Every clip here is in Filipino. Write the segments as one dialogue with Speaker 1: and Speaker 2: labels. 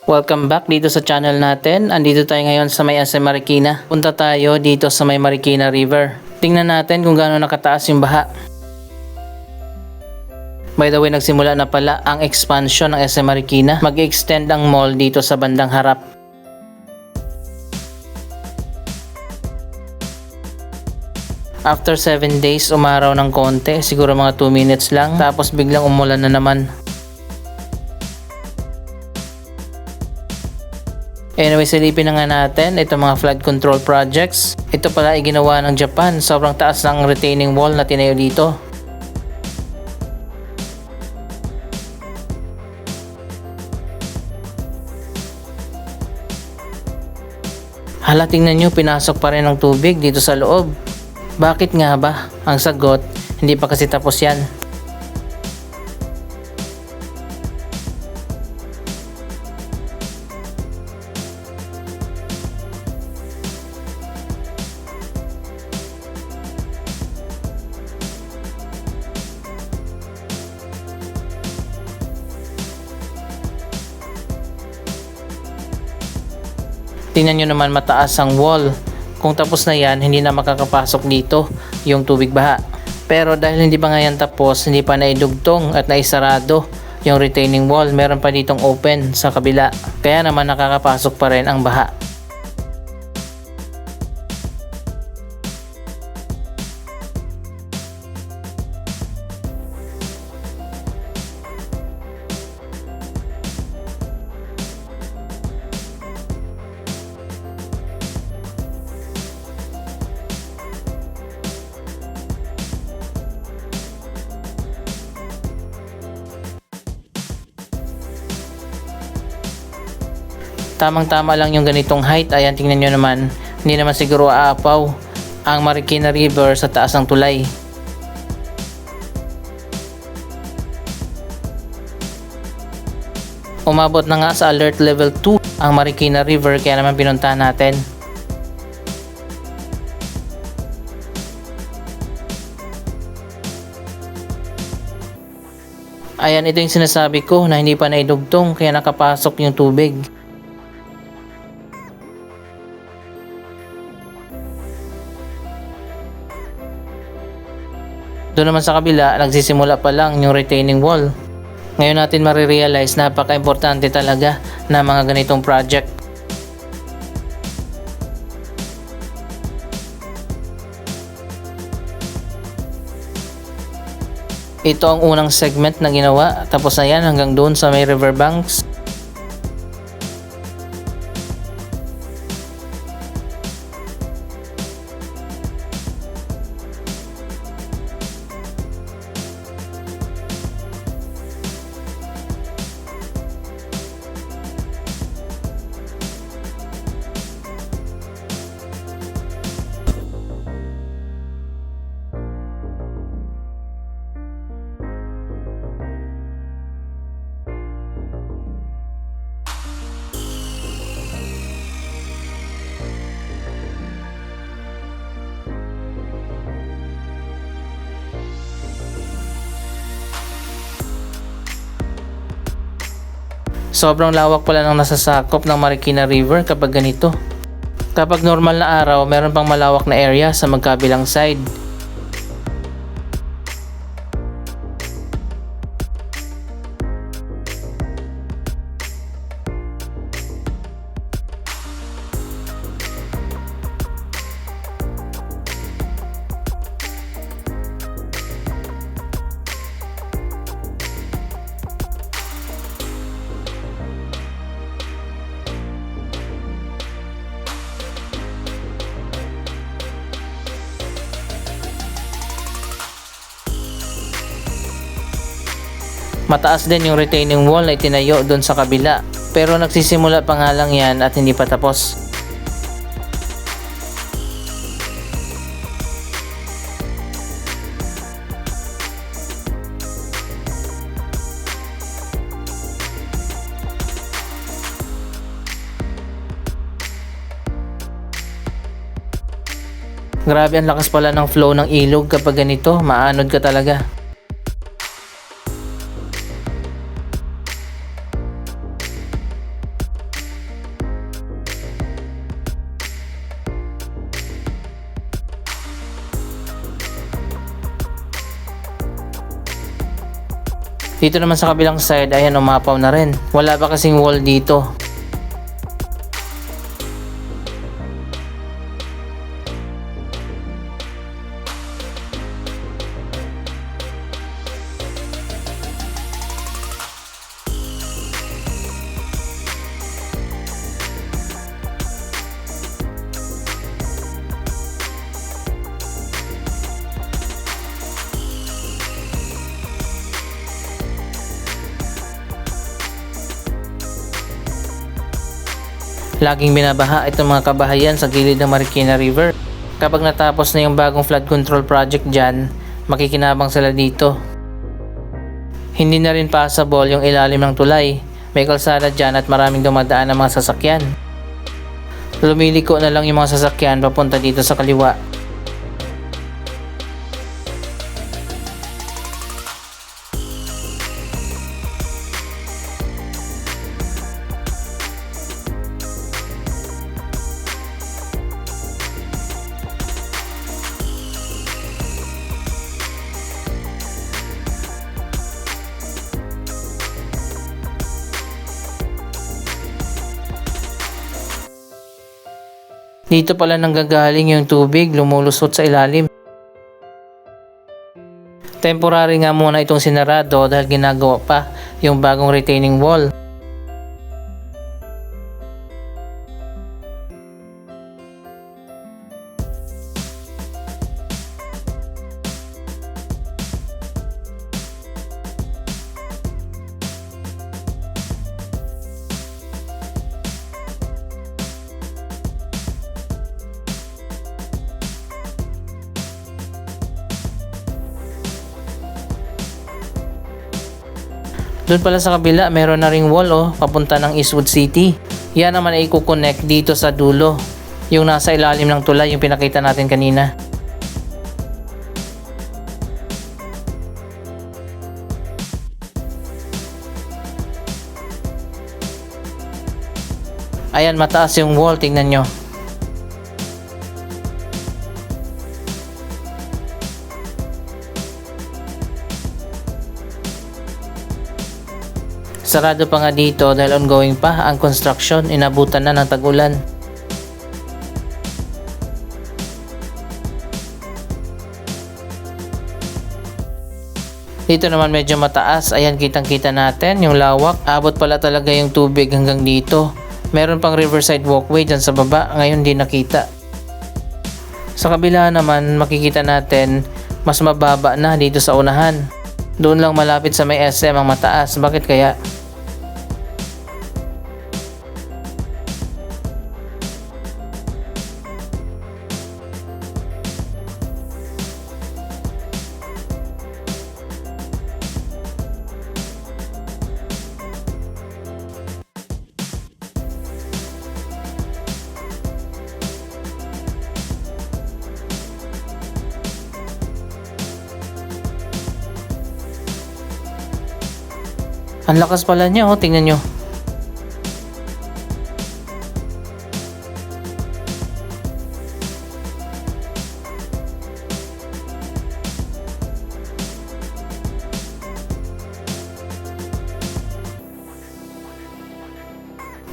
Speaker 1: Welcome back dito sa channel natin. Andito tayo ngayon sa may SM Marikina. Punta tayo dito sa may Marikina River. Tingnan natin kung gaano nakataas yung baha. By the way, nagsimula na pala ang expansion ng SM Marikina. Mag-extend ang mall dito sa bandang harap. After 7 days, umaraw ng konti. Siguro mga 2 minutes lang. Tapos biglang umulan na naman. Anyway, silipin na nga natin itong mga flood control projects. Ito pala ay ginawa ng Japan. Sobrang taas ng retaining wall na tinayo dito. Hala, tingnan nyo, pinasok pa rin ng tubig dito sa loob. Bakit nga ba? Ang sagot, hindi pa kasi tapos yan. Tingnan nyo naman, mataas ang wall. Kung tapos na yan, hindi na makakapasok dito yung tubig baha. Pero dahil hindi pa nga yan tapos, hindi pa naidugtong at naisarado yung retaining wall. Meron pa ditong open sa kabila. Kaya naman nakakapasok pa rin ang baha. Tamang-tama lang yung ganitong height. Ayan, tingnan nyo naman. Hindi naman siguro aapaw ang Marikina River sa taas ng tulay. Umabot na nga sa alert level 2 ang Marikina River, kaya naman pinuntahan natin. Ayan, ito yung sinasabi ko na hindi pa naidugtong kaya nakapasok yung tubig. Doon naman sa kabila, nagsisimula pa lang yung retaining wall. Ngayon natin marirealize na napaka-importante talaga na mga ganitong project. Ito ang unang segment na ginawa. Tapos na yan hanggang doon sa may riverbanks. Sobrang lawak pala ng nasasakop ng Marikina River kapag ganito. Kapag normal na araw, meron pang malawak na area sa magkabilang side. Mataas din yung retaining wall na itinayo doon sa kabila. Pero nagsisimula pa nga lang yan at hindi pa tapos. Grabe, ang lakas pala ng flow ng ilog kapag ganito. Maanod ka talaga. Dito naman sa kabilang side, ayan umapaw na rin. Wala pa kasing wall dito. Laging binabaha itong mga kabahayan sa gilid ng Marikina River. Kapag natapos na yung bagong flood control project dyan, makikinabang sila dito. Hindi na rin passable yung ilalim ng tulay. May kalsada dyan at maraming dumadaan ng mga sasakyan. Lumiliko na lang yung mga sasakyan papunta dito sa kaliwa. Dito pala nanggagaling yung tubig, lumulusot sa ilalim. Temporary nga muna itong sinarado dahil ginagawa pa yung bagong retaining wall. Doon pala sa kabila, meron na ring wall papunta ng Eastwood City. Yan naman ay i-connect dito sa dulo. Yung nasa ilalim ng tulay, yung pinakita natin kanina. Ayan, mataas yung wall, tingnan nyo. Sarado pa nga dito dahil ongoing pa ang construction, inabutan na ng tag-ulan. Dito naman medyo mataas, ayan kitang-kita natin yung lawak. Abot pala talaga yung tubig hanggang dito. Meron pang riverside walkway dyan sa baba, ngayon di nakita. Sa kabila naman makikita natin mas mababa na dito sa unahan. Doon lang malapit sa may SM ang mataas, bakit kaya? Ang lakas pala niya, tingnan nyo.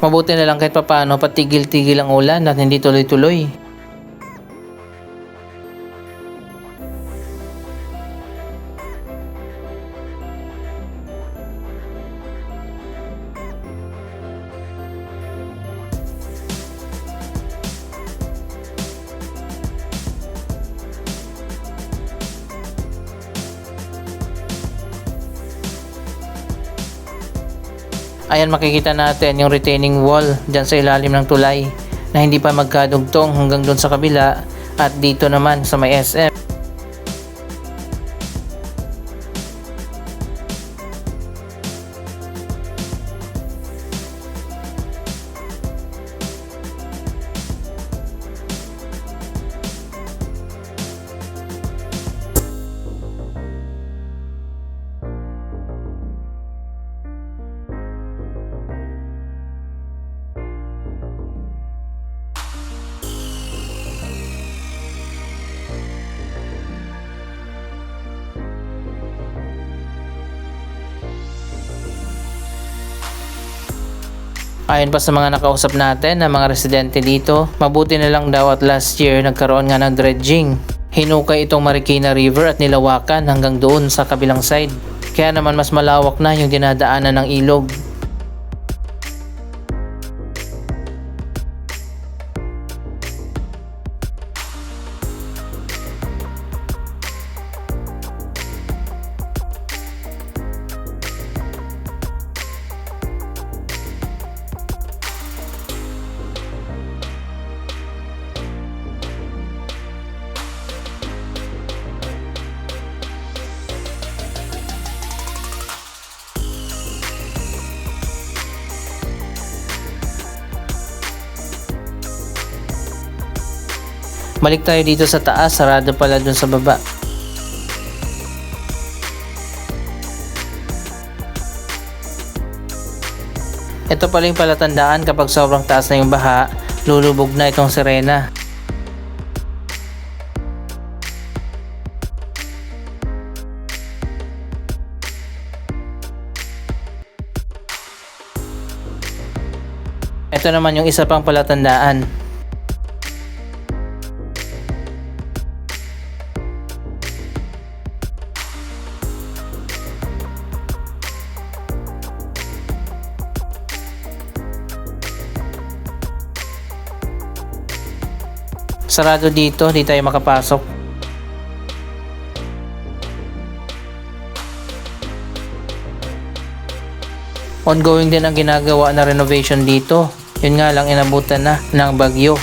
Speaker 1: Mabuti na lang kahit papaano patigil-tigil ang ulan at hindi tuloy-tuloy. Ayan, makikita natin yung retaining wall dyan sa ilalim ng tulay na hindi pa magkadugtong hanggang doon sa kabila at dito naman sa may SM. Ayon pa sa mga nakausap natin na mga residente dito, mabuti na lang daw at last year nagkaroon nga ng dredging. Hinukay itong Marikina River at nilawakan hanggang doon sa kabilang side. Kaya naman mas malawak na yung dinadaanan ng ilog. Balik tayo dito sa taas, sarado pala dun sa baba. Ito pala yung palatandaan kapag sobrang taas na yung baha, lulubog na itong sirena. Ito naman yung isa pang palatandaan. Sarado dito, di tayo makapasok. Ongoing din ang ginagawa na renovation dito. Yun nga lang, inabutan na ng bagyo.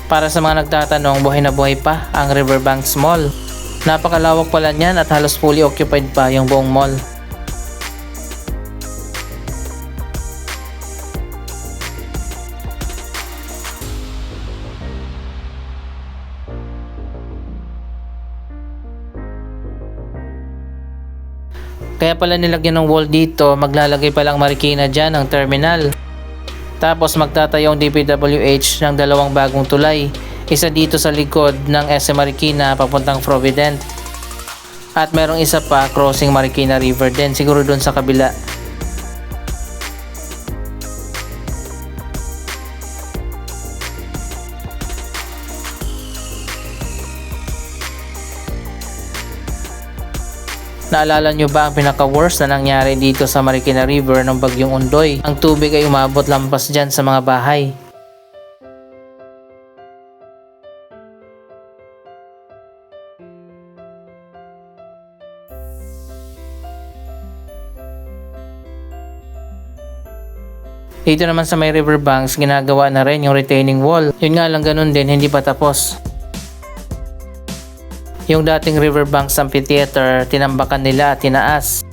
Speaker 1: Para sa mga nagtatanong, buhay na buhay pa ang Riverbanks Mall. Napakalawak pala niyan at halos fully occupied pa yung buong mall. Kaya pala nilagyan ng wall dito, maglalagay palang Marikina dyan ng terminal. Tapos magtatayo ang DPWH ng dalawang bagong tulay. Isa dito sa likod ng SM Marikina papuntang Provident. At merong isa pa crossing Marikina River din, siguro dun sa kabila. Naalala nyo ba ang pinaka-worst na nangyari dito sa Marikina River ng Bagyong Ondoy? Ang tubig ay umabot lampas dyan sa mga bahay. Dito naman sa may riverbanks, ginagawa na rin yung retaining wall. Yun nga lang, ganun din, hindi pa tapos. Yung dating Riverbanks Amphitheater, tinambakan nila at tinaas.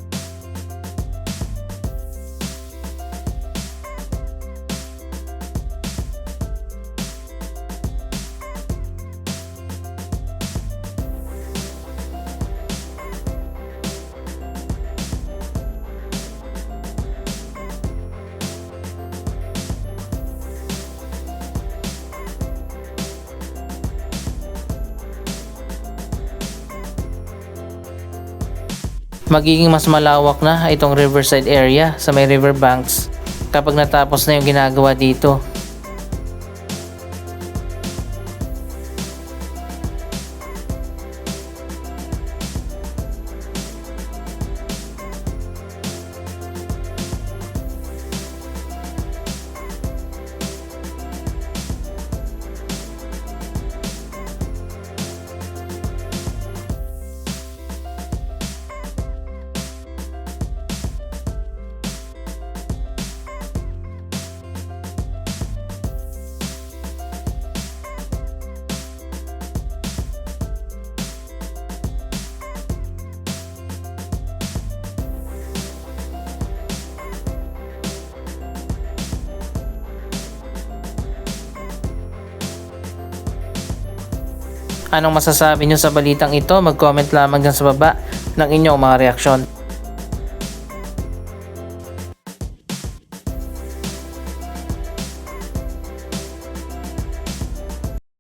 Speaker 1: Magiging mas malawak na itong riverside area sa may riverbanks kapag natapos na yung ginagawa dito. Anong masasabi nyo sa balitang ito? Mag-comment lamang dyan sa baba ng inyong mga reaksyon.